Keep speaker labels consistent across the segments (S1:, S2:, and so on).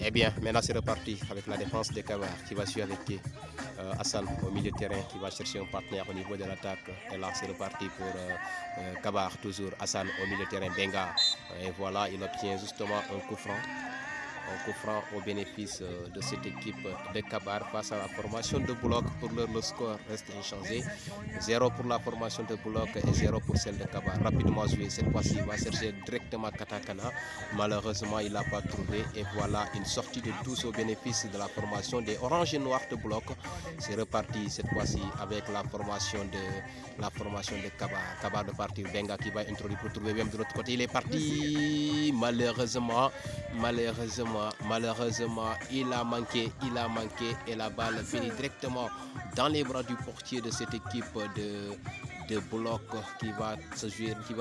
S1: Eh bien, maintenant c'est reparti avec la défense de Kabar qui va suivre avec Hassan au milieu de terrain qui va chercher un partenaire au niveau de l'attaque. Et là, c'est reparti pour Kabar, toujours Hassan au milieu de terrain, Benga. Et voilà, il obtient justement un coup franc. Un coup franc au bénéfice de cette équipe de Kabar face à la formation de Bouloc. Pour l'heure, le score reste inchangé. 0 pour la formation de Bouloc et 0 pour celle de Kabar. Rapidement joué, cette fois-ci, il va chercher directement Katakana. Malheureusement, il n'a pas trouvé. Et voilà une sortie de tous au bénéfice de la formation des Oranges et Noirs de Bouloc. C'est reparti cette fois-ci avec la formation de Kabar. Kabar de partir, Benga qui va introduire pour trouver même de l'autre côté. Il est parti. Malheureusement, il a manqué et la balle finit directement dans les bras du portier de cette équipe de Bouloc qui va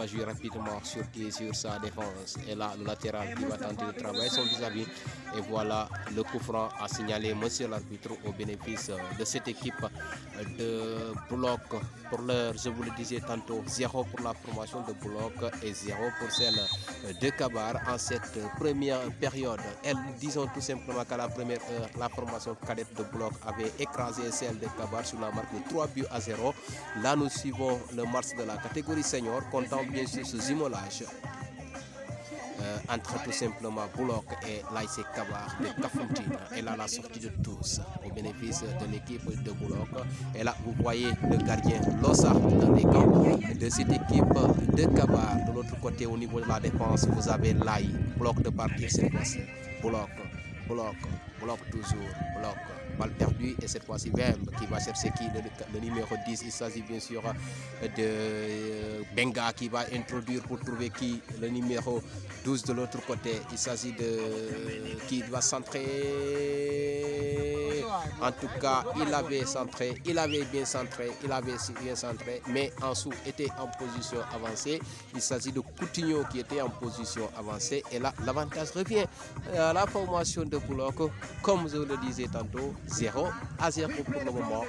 S1: jouer rapidement sur sa défense. Et là, le latéral qui va tenter de travailler son vis-à-vis. Et voilà, le coup franc a signalé monsieur l'arbitre au bénéfice de cette équipe de Bouloc. Pour l'heure, je vous le disais tantôt, 0 pour la formation de Bouloc et 0 pour celle de Kabar en cette première période. Disons tout simplement qu'à la première heure, la formation cadette de Bouloc avait écrasé celle de Kabar sur la marque de 3-0. Là, nous suivons le match de la catégorie senior, comptant bien sûr ce jumelage entre tout simplement Bouloc et l'ASC Kabar de Kafountine. Et là, la sortie de tous au bénéfice de l'équipe de Bouloc. Et là, vous voyez le gardien Lossa dans les camps de cette équipe de Kabar. De l'autre côté, au niveau de la défense, vous avez l'AI, Bouloc de partir cette fois-ci. Bouloc toujours, Bouloc. Balle perdue et cette fois-ci Bembe qui va chercher le numéro 10. Il s'agit bien sûr de Benga qui va introduire pour trouver le numéro 12 de l'autre côté. Il s'agit de qui va centrer. En tout cas, il avait bien centré, mais Ansou était en position avancée. Il s'agit de Coutinho qui était en position avancée. Et là, l'avantage revient à la formation de Bouloc. Comme je le disais tantôt, 0-0 pour le moment.